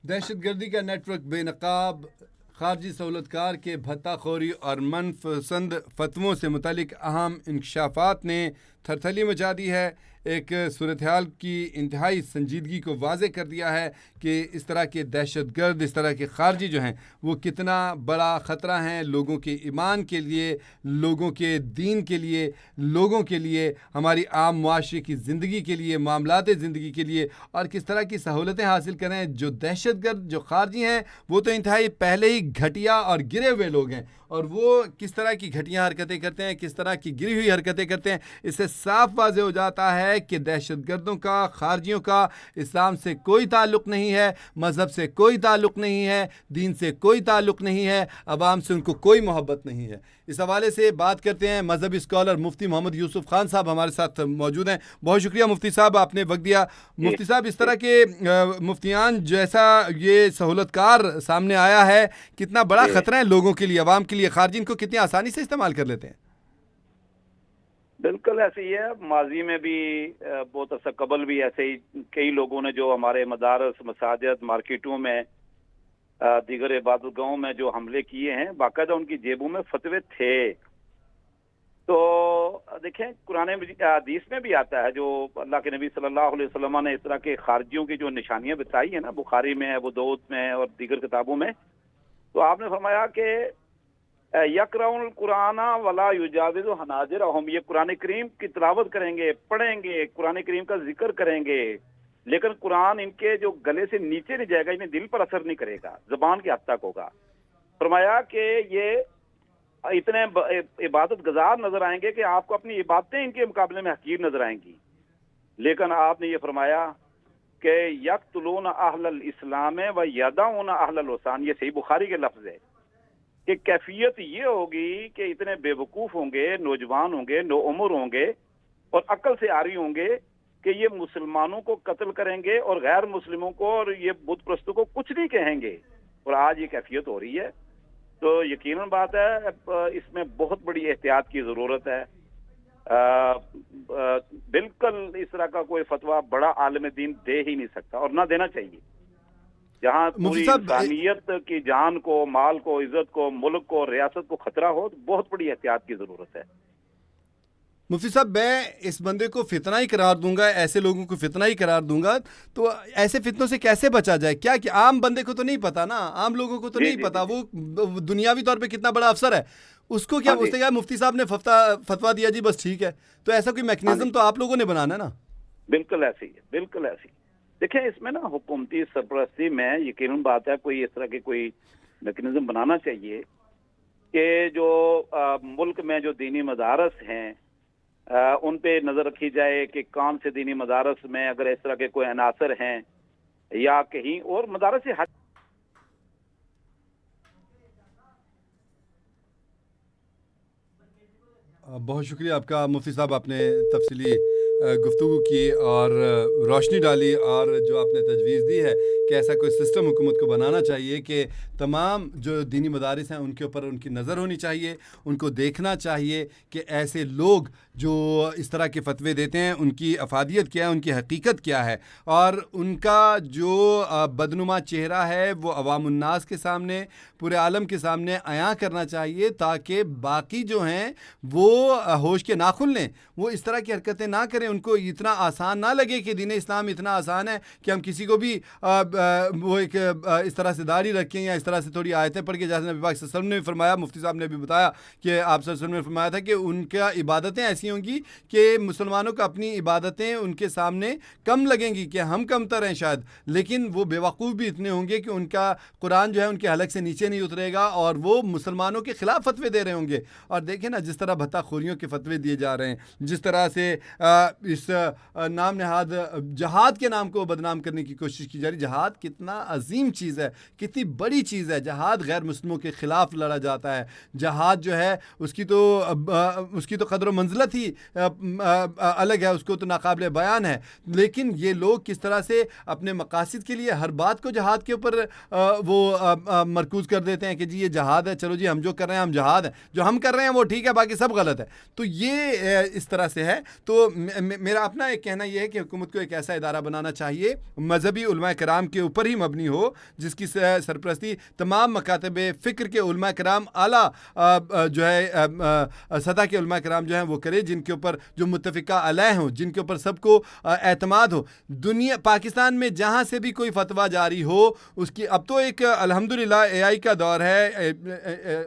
دہشت گردی کا نیٹ ورک بے نقاب خارجی سہولتکار کے بھتہ خوری اور منپسند فتووں سے متعلق اہم انکشافات نے تھرتھلی مچا دی ہے. ایک صورتحال کی انتہائی سنجیدگی کو واضح کر دیا ہے کہ اس طرح کے دہشت گرد، اس طرح کے خارجی جو ہیں وہ کتنا بڑا خطرہ ہیں لوگوں کے ایمان کے لیے، لوگوں کے دین کے لیے، لوگوں کے لیے، ہماری عام معاشرے کی زندگی کے لیے، معاملات زندگی کے لیے، اور کس طرح کی سہولتیں حاصل کریں. جو دہشت گرد، جو خارجی ہیں، وہ تو انتہائی پہلے ہی گھٹیا اور گرے ہوئے لوگ ہیں، اور وہ کس طرح کی گھٹیا حرکتیں کرتے ہیں، کس طرح کی گری ہوئی حرکتیں کرتے ہیں. اس سے صاف واضح ہو جاتا ہے کہ دہشت گردوں کا، خارجیوں کا اسلام سے کوئی تعلق نہیں ہے، مذہب سے کوئی تعلق نہیں ہے، دین سے کوئی تعلق نہیں ہے، عوام سے ان کو کوئی محبت نہیں ہے. اس حوالے سے بات کرتے ہیں. مذہبی اسکالر مفتی محمد یوسف خان صاحب ہمارے ساتھ موجود ہیں. بہت شکریہ مفتی صاحب، آپ نے وقت دیا. مفتی صاحب، اس طرح کے مفتیان جیسا یہ سہولتکار سامنے آیا ہے، کتنا بڑا خطرہ ہے لوگوں کے لیے، عوام کے لیے؟ خارجی ان کو کتنی آسانی سے استعمال کر لیتے ہیں. بالکل ایسے ہی ہے. ماضی میں بھی بہت عرصہ قبل بھی ایسے ہی کئی لوگوں نے جو ہمارے مدارس، مساجد، مارکیٹوں میں، دیگر عبادت گاہوں میں جو حملے کیے ہیں، باقاعدہ ان کی جیبوں میں فتوے تھے. تو دیکھیں، قرآن حدیث میں بھی آتا ہے، جو اللہ کے نبی صلی اللہ علیہ وسلم نے اس طرح کے خارجیوں کی جو نشانیاں بتائی ہیں نا، بخاری میں، ابو داؤد میں اور دیگر کتابوں میں، تو آپ نے فرمایا کہ یقرؤون القرآن ولا یجاوز حناجرہم، یہ قرآن کریم کی تلاوت کریں گے، پڑھیں گے، قرآن کریم کا ذکر کریں گے، لیکن قرآن ان کے جو گلے سے نیچے نہیں جائے گا، انہیں دل پر اثر نہیں کرے گا، زبان کے حد تک ہوگا. فرمایا کہ یہ اتنے عبادت گزار نظر آئیں گے کہ آپ کو اپنی عبادتیں ان کے مقابلے میں حقیر نظر آئیں گی. لیکن آپ نے یہ فرمایا کہ یقتلون اہل الاسلام و یدعون اہل الاوثان، یہ صحیح بخاری کے لفظ ہے، کہ کیفیت یہ ہوگی کہ اتنے بے وقوف ہوں گے، نوجوان ہوں گے، نو عمر ہوں گے اور عقل سے عاری ہوں گے کہ یہ مسلمانوں کو قتل کریں گے اور غیر مسلموں کو اور یہ بت پرستوں کو کچھ نہیں کہیں گے. اور آج یہ کیفیت ہو رہی ہے. تو یقیناً بات ہے، اس میں بہت بڑی احتیاط کی ضرورت ہے. بالکل اس طرح کا کوئی فتویٰ بڑا عالم دین دے ہی نہیں سکتا اور نہ دینا چاہیے. جہاں پوری انسانیت کی جان کو، مال کو، عزت کو، ملک کو، ریاست کو خطرہ ہو، تو بہت بڑی احتیاط کی ضرورت ہے. مفتی صاحب، میں اس بندے کو فتنہ ہی قرار دوں گا، ایسے لوگوں کو فتنہ ہی قرار دوں گا، تو ایسے فتنوں سے کیسے بچا جائے؟ کیا کہ عام بندے کو تو نہیں پتا نا، عام لوگوں کو تو نہیں پتا، وہ دنیاوی طور پہ کتنا بڑا افسر ہے، اس کو کیا اس نے کہا مفتی صاحب نے فتویٰ دیا جی بس ٹھیک ہے. تو ایسا کوئی میکنزم تو آپ لوگوں نے بنانا ہے نا. بالکل ایسی ہے، بالکل ایسی. دیکھیں، اس میں نا حکومتی سرپرستی میں یقیناً بات ہے، کوئی اس طرح کی کوئی میکنزم بنانا چاہیے کہ جو ملک میں جو دینی مدارس ہیں ان پہ نظر رکھی جائے کہ کون سے دینی مدارس میں اگر اس طرح کے کوئی عناصر ہیں یا کہیں اور مدارس سے ہٹ. بہت شکریہ آپ کا مفتی صاحب، آپ نے تفصیلی گفتگو کی اور روشنی ڈالی، اور جو آپ نے تجویز دی ہے کہ ایسا کوئی سسٹم حکومت کو بنانا چاہیے کہ تمام جو دینی مدارس ہیں ان کے اوپر ان کی نظر ہونی چاہیے، ان کو دیکھنا چاہیے کہ ایسے لوگ جو اس طرح کے فتوے دیتے ہیں ان کی افادیت کیا ہے، ان کی حقیقت کیا ہے، اور ان کا جو بدنما چہرہ ہے وہ عوام الناس کے سامنے، پورے عالم کے سامنے عیاں کرنا چاہیے، تاکہ باقی جو ہیں وہ ہوش کے ناخن لیں، وہ اس طرح کی حرکتیں نہ کریں. ان کو اتنا آسان نہ لگے کہ دین اسلام اتنا آسان ہے کہ ہم کسی کو بھی وہ ایک اس طرح سے داڑھی رکھیں یا اس طرح سے تھوڑی آیتیں پڑھ کے، جیسے نبی پاک صلی اللہ علیہ وسلم نے فرمایا، مفتی صاحب نے بھی بتایا کہ آپ صلی اللہ علیہ وسلم نے فرمایا تھا کہ ان کا عبادتیں ایسی ہوں گی کہ مسلمانوں کو اپنی عبادتیں ان کے سامنے کم لگیں گی، کہ ہم کم تر ہیں شاید، لیکن وہ بے وقوف بھی اتنے ہوں گے کہ ان کا قرآن جو ہے ان کے حلق سے نیچے نہیں اترے گا، اور وہ مسلمانوں کے خلاف فتوے دے رہے ہوں گے. اور دیکھیں نا جس طرح بھتہ خوریوں کے فتوے دیے جا رہے ہیں، جس طرح سے اس نام نہاد جہاد کے نام کو بدنام کرنے کی کوشش کی جا رہی. جہاد کتنا عظیم چیز ہے، کتنی بڑی چیز ہے. جہاد غیر مسلموں کے خلاف لڑا جاتا ہے. جہاد جو ہے اس کی تو قدر و منزلت بہت ہی الگ ہے، اس کو تو ناقابل بیان ہے. لیکن یہ لوگ کس طرح سے اپنے مقاصد کے لیے ہر بات کو جہاد کے اوپر وہ مرکوز کر دیتے ہیں کہ جی یہ جہاد ہے، چلو جی ہم جو کر رہے ہیں ہم جہاد ہیں، جو ہم کر رہے ہیں وہ ٹھیک ہے، باقی سب غلط ہے. تو یہ اس طرح سے ہے. تو میرا اپنا ایک کہنا یہ ہے کہ حکومت کو ایک ایسا ادارہ بنانا چاہیے مذہبی علماء کرام کے اوپر ہی مبنی ہو، جس کی سرپرستی تمام مکاتب فکر کے علماء کرام، اعلیٰ جو ہے سطح کے علماء کرام جو ہیں وہ کرے، جن کے اوپر جو متفقہ علیہ ہوں، جن کے اوپر سب کو اعتماد ہو. دنیا پاکستان میں جہاں سے بھی کوئی فتویٰ جاری ہو، اس کی اب تو ایک الحمدللہ اے آئی کا دور ہے،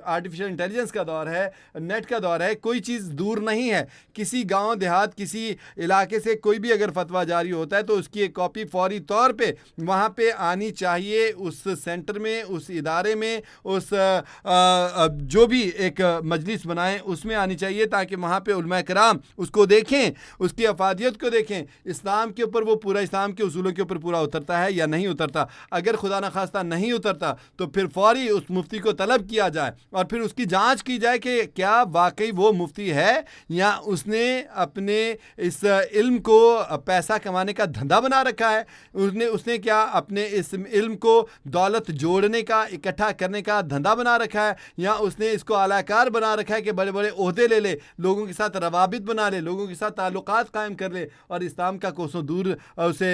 آرٹیفیشل انٹیلیجنس کا دور ہے، نیٹ کا دور ہے، کوئی چیز دور نہیں ہے. کسی گاؤں دیہات کسی علاقے سے کوئی بھی اگر فتویٰ جاری ہوتا ہے تو اس کی ایک کاپی فوری طور پہ وہاں پہ آنی چاہیے، اس سینٹر میں، اس ادارے میں، اس جو بھی ایک مجلس بنائیں اس میں آنی چاہیے، تاکہ وہاں پہ علماء کرام اس کو دیکھیں، اس کی افادیت کو دیکھیں، اسلام کے اوپر وہ پورا اسلام کے اصولوں کے اوپر پورا اترتا ہے یا نہیں اترتا. اگر خدا نخواستہ نہیں اترتا تو پھر فوری اس مفتی کو طلب کیا جائے اور پھر اس کی جانچ کی جائے کہ کیا واقعی وہ مفتی ہے یا اس نے اپنے اس علم کو پیسہ کمانے کا دھندا بنا رکھا ہے، اس نے کیا اپنے اس علم کو دولت جوڑنے کا، اکٹھا کرنے کا دھندا بنا رکھا ہے، یا اس نے اس کو اعلی کار بنا رکھا ہے کہ بڑے بڑے عہدے لے لے، لوگوں کے ساتھ روابط بنا لے، لوگوں کے ساتھ تعلقات قائم کر لے اور اسلام کا کوسوں دور اسے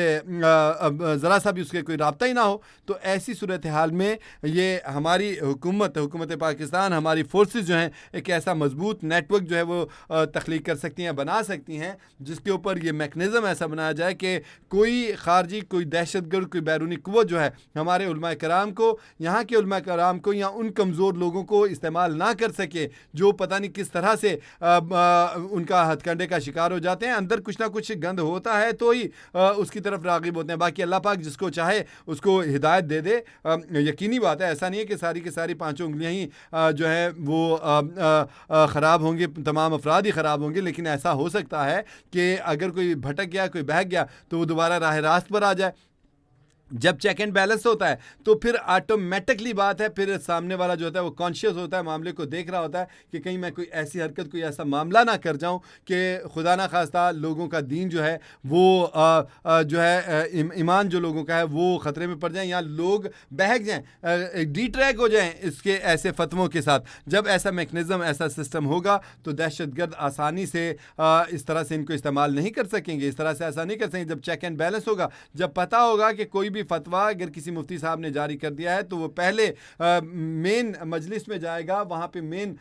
ذرا سا بھی اس کے کوئی رابطہ ہی نہ ہو. تو ایسی صورتحال میں یہ ہماری حکومت پاکستان، ہماری فورسز جو ہیں ایک ایسا مضبوط نیٹ ورک جو ہے وہ تخلیق کر سکتی ہیں، بنا سکتی ہیں، جس کے اوپر یہ میکنزم ایسا بنایا جائے کہ کوئی خارجی، کوئی دہشت گرد، کوئی بیرونی قوت جو ہے ہمارے علماء کرام کو، یہاں کے علماء کرام کو یا ان کمزور لوگوں کو استعمال نہ کر سکے جو پتہ نہیں کس طرح سے ان کا ہتھ کنڈے کا شکار ہو جاتے ہیں. اندر کچھ نہ کچھ گند ہوتا ہے تو ہی اس کی طرف راغب ہوتے ہیں. باقی اللہ پاک جس کو چاہے اس کو ہدایت دے دے. یقینی بات ہے، ایسا نہیں ہے کہ ساری کی ساری پانچوں انگلیاں ہی جو ہے وہ خراب ہوں گے، تمام افراد ہی خراب ہوں گے، لیکن ایسا ہو سکتا ہے کہ اگر کوئی بھٹک گیا، کوئی بہک گیا تو وہ دوبارہ راہ راست پر آ جائے. جب چیک اینڈ بیلنس ہوتا ہے تو پھر آٹومیٹکلی بات ہے، پھر سامنے والا جو ہوتا ہے وہ کانشیس ہوتا ہے، معاملے کو دیکھ رہا ہوتا ہے کہ کہیں میں کوئی ایسی حرکت، کوئی ایسا معاملہ نہ کر جاؤں کہ خدا نہ خواستہ لوگوں کا دین جو ہے وہ جو ہے ایمان جو لوگوں کا ہے وہ خطرے میں پڑ جائیں یا لوگ بہک جائیں، ڈی ٹریک ہو جائیں اس کے ایسے فتووں کے ساتھ. جب ایسا میکنزم، ایسا سسٹم ہوگا تو دہشت گرد آسانی سے اس طرح سے ان کو استعمال نہیں کر سکیں گے، اس طرح سے ایسا نہیں کر سکیں گے. جب چیک اینڈ بیلنس ہوگا، جب پتہ ہوگا کہ کوئی بھی فتویٰ اگر کسی مفتی صاحب نے جاری کر دیا ہے تو وہ پہلے مین مجلس میں جائے گا، وہاں پہ مین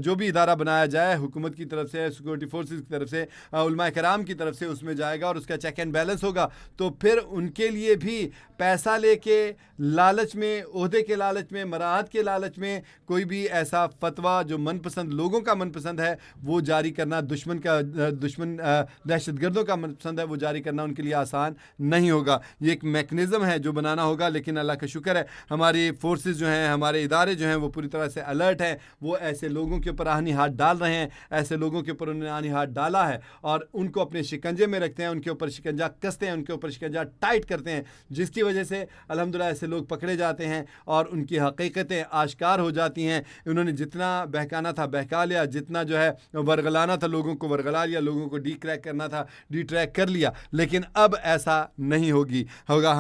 جو بھی ادارہ بنایا جائے حکومت کی طرف سے، سیکورٹی فورسز کی طرف سے، علماء کرام کی طرف سے، اس میں جائے گا اور اس کا چیک اینڈ بیلنس ہوگا. تو پھر ان کے لیے بھی پیسہ لے کے لالچ میں، عہدے کے لالچ میں، مراعات کے لالچ میں کوئی بھی ایسا فتویٰ جو من پسند لوگوں کا من پسند ہے وہ جاری کرنا، دشمن دہشت گردوں کا من پسند ہے وہ جاری کرنا ان کے لیے آسان نہیں ہوگا. یہ ایک میکنزم ہے جو بنانا ہوگا. لیکن اللہ کا شکر ہے ہماری فورسز جو ہیں، ہمارے ادارے جو ہیں وہ پوری طرح سے الرٹ ہیں. وہ ایسے لوگوں کے اوپر آہنی ہاتھ ڈال رہے ہیں، ایسے لوگوں کے اوپر انہوں نے آہنی ہاتھ ڈالا ہے اور ان کو اپنے شکنجے میں رکھتے ہیں، ان کے اوپر شکنجہ کستے ہیں، ان کے اوپر شکنجہ ٹائٹ کرتے ہیں، جس کی وجہ سے الحمدللہ ایسے لوگ پکڑے جاتے ہیں اور ان کی حقیقتیں آشکار ہو جاتی ہیں. انہوں نے جتنا بہکانا تھا بہکا لیا، جتنا جو ہے ورگلانا تھا لوگوں کو ورگلا لیا، لوگوں کو ڈی ٹریک کرنا تھا ڈی ٹریک کر لیا. لیکن اب ایسا نہیں ہوگا.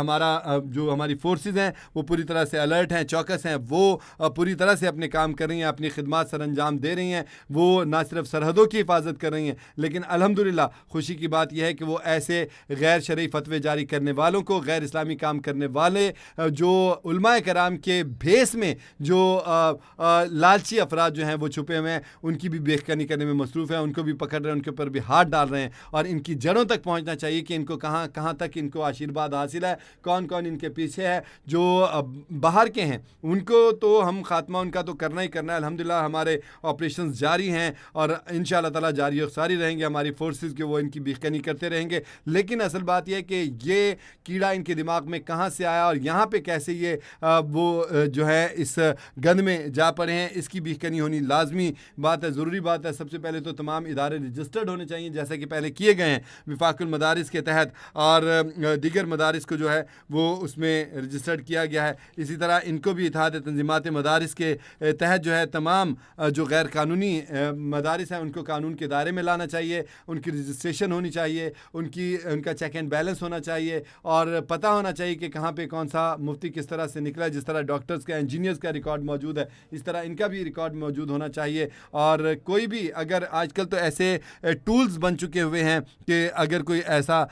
جو ہماری فورسز ہیں وہ پوری طرح سے الرٹ ہیں، چوکس ہیں، وہ پوری طرح سے اپنے کام کر رہی ہیں، اپنی خدمات سر انجام دے رہی ہیں. وہ نہ صرف سرحدوں کی حفاظت کر رہی ہیں، لیکن الحمدللہ خوشی کی بات یہ ہے کہ وہ ایسے غیر شرعی فتوے جاری کرنے والوں کو، غیر اسلامی کام کرنے والے جو علماء کرام کے بھیس میں جو لالچی افراد جو ہیں وہ چھپے ہوئے ہیں، ان کی بھی بےخبری کرنے میں مصروف ہیں، ان کو بھی پکڑ رہے ہیں، ان کے اوپر بھی ہاتھ ڈال رہے ہیں اور ان کی جڑوں تک پہنچنا چاہیے کہ ان کو کہاں تک ان کو آشیرواد حاصل ہے، کون کون ان کے پیچھے ہے. جو باہر کے ہیں ان کو تو ہم خاتمہ ان کا تو کرنا ہی کرنا ہے. الحمدللہ ہمارے آپریشنز جاری ہیں اور انشاءاللہ تعالیٰ جاری و ساری رہیں گے. ہماری فورسز کے وہ ان کی بیخبری کرتے رہیں گے. لیکن اصل بات یہ ہے کہ یہ کیڑا ان کے دماغ میں کہاں سے آیا اور یہاں پہ کیسے یہ وہ جو ہے اس گند میں جا پڑے ہیں، اس کی بیخبری ہونی لازمی بات ہے، ضروری بات ہے. سب سے پہلے تو تمام ادارے رجسٹرڈ ہونے چاہیے جیسا کہ پہلے کیے گئے ہیں وفاق المدارس کے تحت، اور دیگر مدارس کو جو ہے ہے وہ اس میں رجسٹرڈ کیا گیا ہے. اسی طرح ان کو بھی اتحاد تنظیمات مدارس کے تحت جو ہے تمام جو غیر قانونی مدارس ہیں ان کو قانون کے دائرے میں لانا چاہیے, ان کی رجسٹریشن ہونی چاہیے, ان کا چیک اینڈ بیلنس ہونا چاہیے, اور پتہ ہونا چاہیے کہ کہاں پہ کون سا مفتی کس طرح سے نکلا. جس طرح ڈاکٹرز کا, انجینئرز کا ریکارڈ موجود ہے, اس طرح ان کا بھی ریکارڈ موجود ہونا چاہیے. اور کوئی بھی اگر آج کل تو ایسے ٹولز بن چکے ہوئے ہیں کہ اگر کوئی ایسا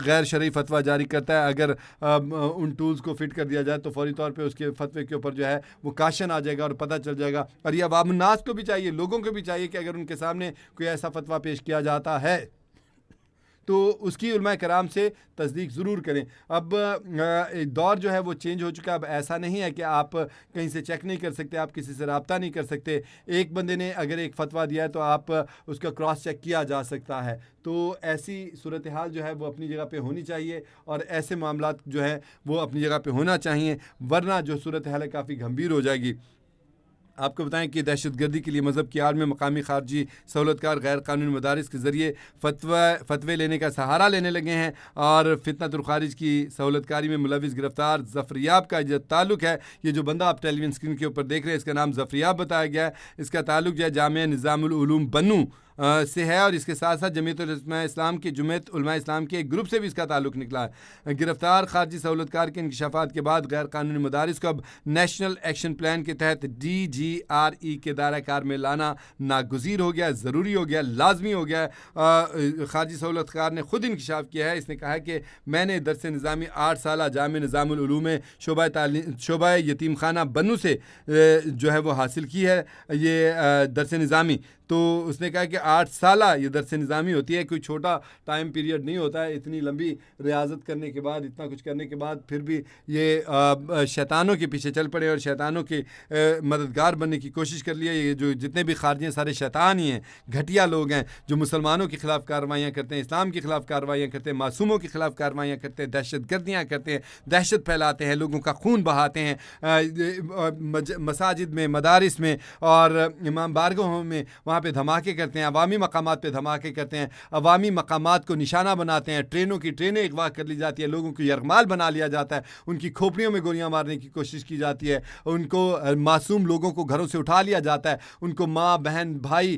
غیر شرعی فتویٰ جاری کرتا ہے, اگر ان ٹولز کو فٹ کر دیا جائے تو فوری طور پہ اس کے فتوے کے اوپر جو ہے وہ کاشن آ جائے گا اور پتہ چل جائے گا. اور یہ عوام الناس کو بھی چاہیے, لوگوں کو بھی چاہیے کہ اگر ان کے سامنے کوئی ایسا فتویٰ پیش کیا جاتا ہے تو اس کی علماء کرام سے تصدیق ضرور کریں. اب دور جو ہے وہ چینج ہو چکا ہے. اب ایسا نہیں ہے کہ آپ کہیں سے چیک نہیں کر سکتے, آپ کسی سے رابطہ نہیں کر سکتے. ایک بندے نے اگر ایک فتویٰ دیا ہے تو آپ اس کا کراس چیک کیا جا سکتا ہے. تو ایسی صورتحال جو ہے وہ اپنی جگہ پہ ہونی چاہیے, اور ایسے معاملات جو ہیں وہ اپنی جگہ پہ ہونا چاہیے, ورنہ جو صورتحال ہے کافی گھمبیر ہو جائے گی. آپ کو بتائیں کہ دہشت گردی کے لیے مذہب کی آڑ میں مقامی خارجی سہولت کار غیر قانونی مدارس کے ذریعے فتوے لینے کا سہارا لینے لگے ہیں, اور فتنۃ الخارج کی سہولت کاری میں ملوث گرفتار ظفریاب کا جو تعلق ہے, یہ جو بندہ آپ ٹیلی ویژن اسکرین کے اوپر دیکھ رہے ہیں اس کا نام ظفریاب بتایا گیا ہے. اس کا تعلق جو ہے جامعہ نظام العلوم بنو سے ہے, اور اس کے ساتھ ساتھ جمعیت علماء اسلام کے ایک گروپ سے بھی اس کا تعلق نکلا ہے. گرفتار خارجی سہولت کار کے انکشافات کے بعد غیر قانونی مدارس کو اب نیشنل ایکشن پلان کے تحت DGRE کے دائرہ کار میں لانا ناگزیر ہو گیا, ضروری ہو گیا, لازمی ہو گیا. خارجی سہولت کار نے خود انکشاف کیا ہے. اس نے کہا ہے کہ میں نے درس نظامی 8 سالہ جامعہ نظام العلوم شعبہ یتیم خانہ بنو سے جو ہے وہ حاصل کی ہے یہ درس نظامی. تو اس نے کہا کہ 8 سالہ یہ درس نظامی ہوتی ہے, کوئی چھوٹا ٹائم پیریڈ نہیں ہوتا ہے. اتنی لمبی ریاضت کرنے کے بعد, اتنا کچھ کرنے کے بعد پھر بھی یہ شیطانوں کے پیچھے چل پڑے اور شیطانوں کے مددگار بننے کی کوشش کر لیا. یہ جو جتنے بھی خارجی ہیں سارے شیطان ہی ہیں, گھٹیا لوگ ہیں جو مسلمانوں کے خلاف کارروائیاں کرتے ہیں, اسلام کے خلاف کارروائیاں کرتے ہیں, معصوموں کے خلاف کارروائیاں کرتے ہیں, دہشت گردیاں کرتے ہیں, دہشت پھیلاتے ہیں, لوگوں کا خون بہاتے ہیں مساجد میں, مدارس میں اور امام بارگاہوں میں. وہاں پہ دھماکے کرتے ہیں, عوامی مقامات پہ دھماکے کرتے ہیں, عوامی مقامات کو نشانہ بناتے ہیں, ٹرینیں اغوا کر لی جاتی ہے, لوگوں کو یرغمال بنا لیا جاتا ہے, ان کی کھوپڑیوں میں گولیاں مارنے کی کوشش کی جاتی ہے, ان کو معصوم لوگوں کو گھروں سے اٹھا لیا جاتا ہے, ان کو ماں بہن بھائی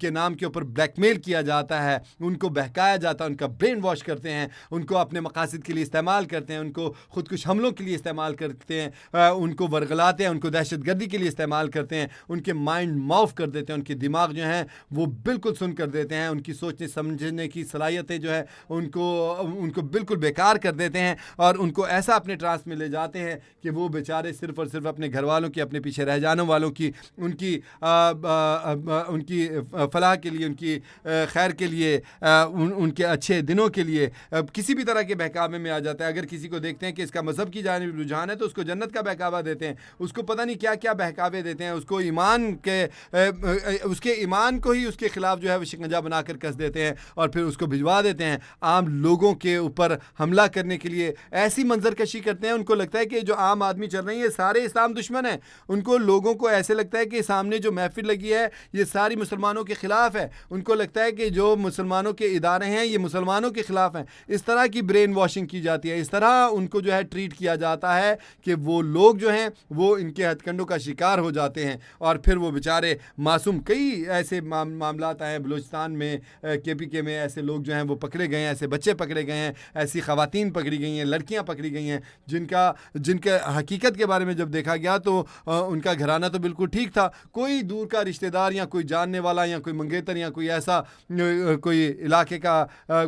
کے نام کے اوپر بلیک میل کیا جاتا ہے, ان کو بہکایا جاتا ہے, ان کا برین واش کرتے ہیں, ان کو اپنے مقاصد کے لیے استعمال کرتے ہیں, ان کو خودکش حملوں کے لیے استعمال کرتے ہیں, ان کو ورغلاتے ہیں, ان کو دہشت گردی کے لیے استعمال کرتے ہیں, ان کے مائنڈ معاف کر دیتے ہیں, ان کے دماغ جو ہیں وہ بالکل سن کر دیتے ہیں, ان کی سوچنے سمجھنے کی صلاحیتیں جو ہے ان کو بالکل بیکار کر دیتے ہیں, اور ان کو ایسا اپنے ٹرانس میں لے جاتے ہیں کہ وہ بیچارے صرف اور صرف اپنے گھر والوں کی, اپنے پیچھے رہ جانے والوں کی, ان کی فلاح کے لیے, ان کی خیر کے لیے, ان کے اچھے دنوں کے لیے کسی بھی طرح کے بہکاوے میں آ جاتا ہے. اگر کسی کو دیکھتے ہیں کہ اس کا مذہب کی جانب رجحان ہے تو اس کو جنت کا بہکاوا دیتے ہیں, اس کو پتہ نہیں کیا کیا بہکاوے دیتے ہیں, اس کو اس کے ایمان کو ہی اس کے خلاف جو ہے وہ شکنجہ بنا کر کس دیتے ہیں, اور پھر اس کو بھجوا دیتے ہیں عام لوگوں کے اوپر حملہ کرنے کے لیے. ایسی منظر کشی کرتے ہیں, ان کو لگتا ہے کہ جو عام آدمی چل رہے ہیں یہ سارے اسلام دشمن ہیں. ان کو لوگوں کو ایسے لگتا ہے کہ سامنے جو محفل لگی ہے یہ ساری مسلمانوں کے خلاف ہے. ان کو لگتا ہے کہ جو مسلمانوں کے ادارے ہیں یہ مسلمانوں کے خلاف ہیں. اس طرح کی برین واشنگ کی جاتی ہے, اس طرح ان کو جو ہے ٹریٹ کیا جاتا ہے کہ وہ لوگ جو ہیں وہ ان کے ہتھ کنڈوں کا شکار ہو جاتے ہیں, اور پھر وہ بیچارے معصوم. کئی ایسے معاملات آئے ہیں بلوچستان میں, KPK میں, ایسے لوگ جو ہیں وہ پکڑے گئے ہیں, ایسے بچے پکڑے گئے ہیں, ایسی خواتین پکڑی گئی ہیں, لڑکیاں پکڑی گئی ہیں جن کا حقیقت کے بارے میں جب دیکھا گیا تو ان کا گھرانہ تو بالکل ٹھیک تھا, کوئی دور کا رشتہ دار یا کوئی جاننے والا یا کوئی منگیتر یا کوئی ایسا کوئی علاقے کا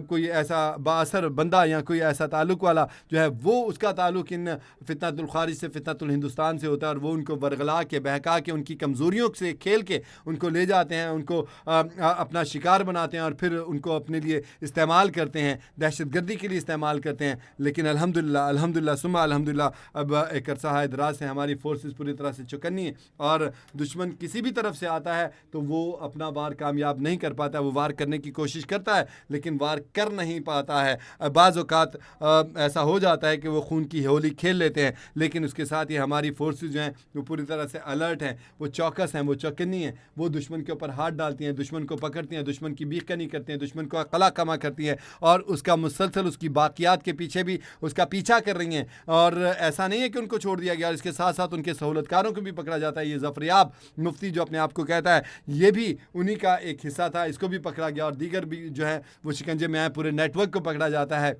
کوئی ایسا بااثر بندہ یا کوئی ایسا تعلق والا جو ہے وہ اس کا تعلق ان فتنۃ الخارج سے, فتنۃ الہندوستان سے ہوتا ہے, اور وہ ان کو ورغلا کے, بہکا کے, ان کی کمزوریوں سے کھیل کے ان کو لے جاتے ہیں, ان کو اپنا شکار بناتے ہیں, اور پھر ان کو اپنے لیے استعمال کرتے ہیں, دہشت گردی کے لیے استعمال کرتے ہیں. لیکن الحمدللہ ثم الحمدللہ اب ایک عرصہ دراز سے ہماری فورسز پوری طرح سے چوکنی ہیں, اور دشمن کسی بھی طرف سے آتا ہے تو وہ اپنا وار کامیاب نہیں کر پاتا. وہ وار کرنے کی کوشش کرتا ہے لیکن وار کر نہیں پاتا ہے. بعض اوقات ایسا ہو جاتا ہے کہ وہ خون کی ہولی کھیل لیتے ہیں, لیکن اس کے ساتھ ہی ہماری فورسز جو ہیں وہ پوری طرح سے الرٹ ہیں, وہ چوکس ہیں, وہ چوکنی ہیں, وہ دشمن دشمن کے اوپر ہاتھ ڈالتی ہیں, دشمن کو پکڑتی ہیں, دشمن کی بیخ کنی کرتی ہیں, دشمن کو قلع کما کرتی ہیں, اور اس کا مسلسل اس کی باقیات کے پیچھے بھی اس کا پیچھا کر رہی ہیں. اور ایسا نہیں ہے کہ ان کو چھوڑ دیا گیا, اور اس کے ساتھ ساتھ ان کے سہولت کاروں کو بھی پکڑا جاتا ہے. یہ ظفریاب مفتی جو اپنے آپ کو کہتا ہے, یہ بھی انہی کا ایک حصہ تھا, اس کو بھی پکڑا گیا, اور دیگر بھی جو ہے وہ شکنجے میں آئے, پورے نیٹ ورک کو پکڑا جاتا ہے.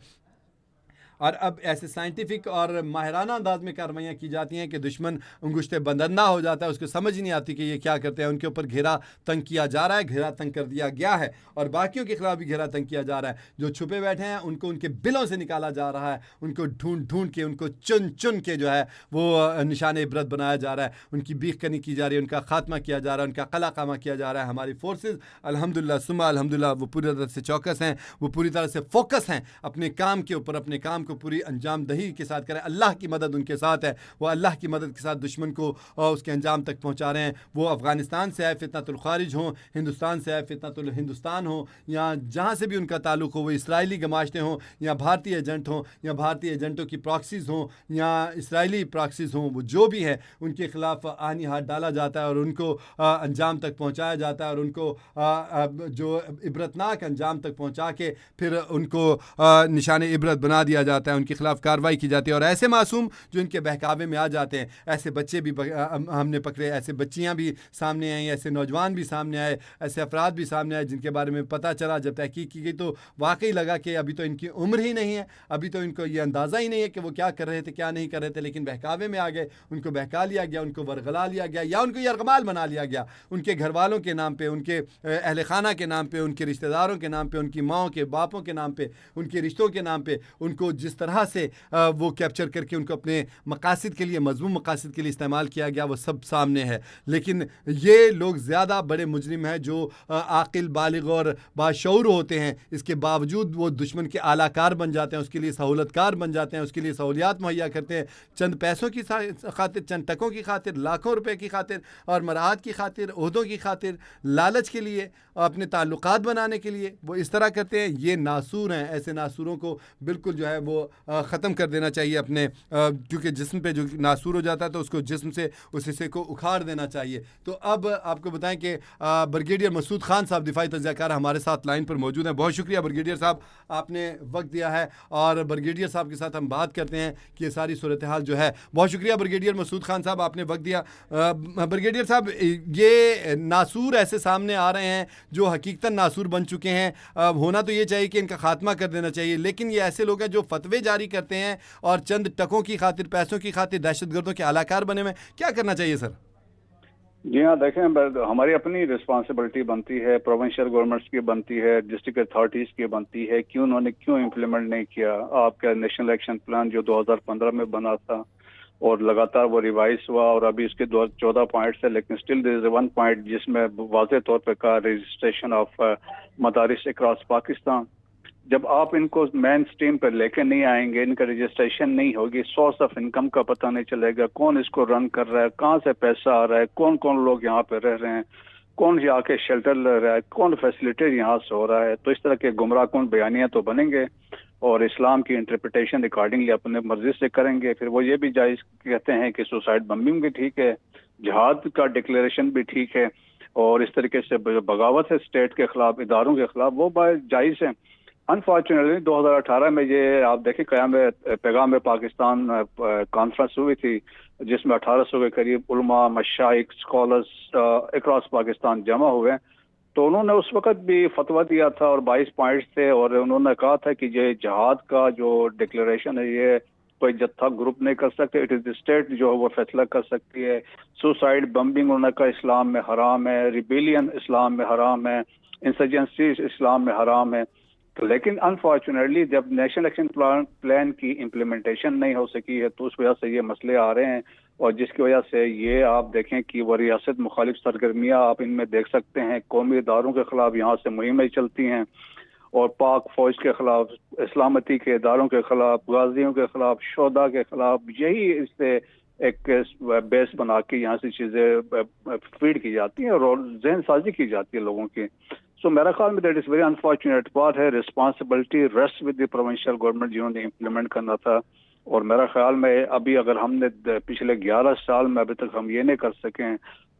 اور اب ایسے سائنٹیفک اور ماہرانہ انداز میں کارروائیاں کی جاتی ہیں کہ دشمن انگشت بندندہ ہو جاتا ہے, اس کو سمجھ نہیں آتی کہ یہ کیا کرتے ہیں. ان کے اوپر گھیرا تنگ کیا جا رہا ہے, گھیرا تنگ کر دیا گیا ہے, اور باقیوں کے خلاف بھی گھیرا تنگ کیا جا رہا ہے. جو چھپے بیٹھے ہیں ان کو ان کے بلوں سے نکالا جا رہا ہے, ان کو ڈھونڈ ڈھونڈ کے, ان کو چن چن کے جو ہے وہ نشان عبرت بنایا جا رہا ہے, ان کی بیخ کنی کی جا رہی ہے, ان کا خاتمہ کیا جا رہا ہے, ان کا قلع قامہ کیا جا رہا ہے. ہماری فورسز الحمدللہ ثم الحمدللہ وہ پوری طرح سے چوکس ہیں, وہ پوری طرح سے فوکس ہیں اپنے کام کے اوپر, اپنے کام کو پوری انجام دہی کے ساتھ کریں. اللہ کی مدد ان کے ساتھ ہے, وہ اللہ کی مدد کے ساتھ دشمن کو اس کے انجام تک پہنچا رہے ہیں. وہ افغانستان سے آئے فتنۃ الخارج ہوں, ہندوستان سے آئے فتنۃ الہندوستان ہوں, یا جہاں سے بھی ان کا تعلق ہو, وہ اسرائیلی گماشتے ہوں یا بھارتی ایجنٹ ہوں یا بھارتی ایجنٹوں کی پراکسیز ہوں یا اسرائیلی پراکسیز ہوں, وہ جو بھی ہے ان کے خلاف آہنی ہاتھ ڈالا جاتا ہے, اور ان کو انجام تک پہنچایا جاتا ہے, اور ان کو جو عبرتناک انجام تک پہنچا کے پھر ان کو نشان عبرت بنا دیا جاتا ہے, ان کے خلاف کارروائی کی جاتی ہے. اور ایسے معصوم جو ان کے بہکاوے میں آ جاتے ہیں, ایسے بچے بھی ہم نے پکڑے, ایسے بچیاں بھی سامنے آئیں, ایسے نوجوان بھی سامنے آئے, ایسے افراد بھی سامنے آئے جن کے بارے میں پتہ چلا, جب تحقیق کی گئی تو واقعی لگا کہ ابھی تو ان کی عمر ہی نہیں ہے, ابھی تو ان کو یہ اندازہ ہی نہیں ہے کہ وہ کیا کر رہے تھے کیا نہیں کر رہے تھے, لیکن بہکاوے میں آ گئے, ان کو بہکا لیا گیا, ان کو ورغلا لیا گیا, یا ان کو یرغمال بنا لیا گیا, ان کے گھر والوں کے نام پہ, ان کے اہل خانہ کے نام پہ, ان کے رشتہ داروں کے نام پہ, ان کی ماؤں کے باپوں کے نام پہ, ان کے رشتوں کے نام پہ, ان کو جس طرح سے وہ کیپچر کر کے ان کو اپنے مقاصد کے لیے, مذموم مقاصد کے لیے استعمال کیا گیا, وہ سب سامنے ہے. لیکن یہ لوگ زیادہ بڑے مجرم ہیں جو عاقل بالغ اور باشعور ہوتے ہیں, اس کے باوجود وہ دشمن کے اعلیٰ کار بن جاتے ہیں, اس کے لیے سہولت کار بن جاتے ہیں, اس کے لیے سہولیات مہیا کرتے ہیں, چند پیسوں کی خاطر, چند ٹکوں کی خاطر, لاکھوں روپے کی خاطر, اور مراعات کی خاطر, عہدوں کی خاطر, لالچ کے لیے, اپنے تعلقات بنانے کے لیے وہ اس طرح کرتے ہیں. یہ ناسور ہیں, ایسے ناسوروں کو بالکل جو ہے وہ ختم کر دینا چاہیے اپنے, کیونکہ جسم پہ جو ناسور ہو جاتا ہے تو اس کو جسم سے اس حصے کو اکھاڑ دینا چاہیے. تو اب آپ کو بتائیں کہ بریگیڈیئر مسعود خان صاحب دفاعی تجزیہ کار ہمارے ساتھ لائن پر موجود ہیں. بہت شکریہ بریگیڈیئر صاحب, آپ نے وقت دیا ہے, اور بریگیڈیئر صاحب کے ساتھ ہم بات کرتے ہیں کہ یہ ساری صورتحال جو ہے. بہت شکریہ بریگیڈیئر مسعود خان صاحب, آپ نے وقت دیا. بریگیڈیئر صاحب, یہ ناسور ایسے سامنے آ رہے ہیں جو حقیقتاً ناسور بن چکے ہیں, ہونا تو یہ چاہیے کہ ان کا خاتمہ کر دینا چاہیے, لیکن یہ ایسے لوگ ہیں جو فتوے جاری کرتے ہیں اور چند ٹکوں کی خاطر, پیسوں کی خاطر دہشت گردوں کے اعلی کار بنے میں. کیا کرنا چاہیے سر؟ جی ہاں, دیکھیں ہماری اپنی رسپانسبلٹی بنتی ہے, پروونشل گورنمنٹس کی بنتی ہے, ڈسٹرکٹ اتھارٹیز کی بنتی ہے, انہوں نے کیوں امپلیمنٹ نہیں کیا. آپ کا نیشنل ایکشن پلان جو 2015 میں بنا تھا اور لگاتار وہ ریوائز ہوا, اور ابھی اس کے 14 پوائنٹس ہے, لیکن اسٹل دیر از 1 پوائنٹ جس میں واضح طور پہ کہا رجسٹریشن آف مدارس اکراس پاکستان. جب آپ ان کو مین سٹریم پر لے کے نہیں آئیں گے, ان کا رجسٹریشن نہیں ہوگی, سورس آف انکم کا پتہ نہیں چلے گا, کون اس کو رن کر رہا ہے, کہاں سے پیسہ آ رہا ہے, کون کون لوگ یہاں پہ رہ رہے ہیں, کون یہاں کے شیلٹر لے رہا ہے, کون فیسلیٹیٹ یہاں سے ہو رہا ہے. تو اس طرح کے گمراہ کن بیانیاں تو بنیں گے, اور اسلام کی انٹرپریٹیشن اکارڈنگلی اپنے مرضی سے کریں گے. پھر وہ یہ بھی جائز کہتے ہیں کہ سوسائڈ بمبنگ بھی ٹھیک ہے, جہاد کا ڈکلیریشن بھی ٹھیک ہے, اور اس طریقے سے بغاوت ہے اسٹیٹ کے خلاف, اداروں کے خلاف, وہ جائز ہیں. انفارچونیٹلی 2018 میں یہ آپ دیکھیں قیام پیغام پاکستان کانفرنس ہوئی تھی, جس میں 1800 کے قریب علماء, مشائخ, اسکالرس اکراس پاکستان جمع ہوئے. تو انہوں نے اس وقت بھی فتویٰ دیا تھا, اور 22 پوائنٹس تھے, اور انہوں نے کہا تھا کہ یہ جہاد کا جو ڈکلیریشن ہے یہ کوئی جتھا گروپ نہیں کر سکتے, اٹ از دی اسٹیٹ جو وہ فیصلہ کر سکتی ہے. سوسائڈ بمبنگ انہوں نے کہا اسلام میں حرام ہے, ریبیلین اسلام میں حرام ہے, انسرجنسی اسلام میں حرام ہے. لیکن انفارچونیٹلی جب نیشنل ایکشن پلان کی امپلیمنٹیشن نہیں ہو سکی ہے تو اس وجہ سے یہ مسئلے آ رہے ہیں, اور جس کی وجہ سے یہ آپ دیکھیں کہ وہ ریاست مخالف سرگرمیاں آپ ان میں دیکھ سکتے ہیں. قومی اداروں کے خلاف یہاں سے مہمیں چلتی ہیں, اور پاک فوج کے خلاف, اسلامتی کے اداروں کے خلاف, غازیوں کے خلاف, شہداء کے خلاف. یہی اس سے ایک بیس بنا کے یہاں سے چیزیں فیڈ کی جاتی ہیں اور ذہن سازی کی جاتی ہے لوگوں کی. سو میرا خیال میں دیٹ از ویری انفارچونیٹ بات ہے. Responsibility rest with the provincial government جنہوں نے امپلیمنٹ کرنا تھا, اور میرا خیال میں ابھی اگر ہم نے پچھلے 11 سال میں ابھی تک ہم یہ نہیں کر سکیں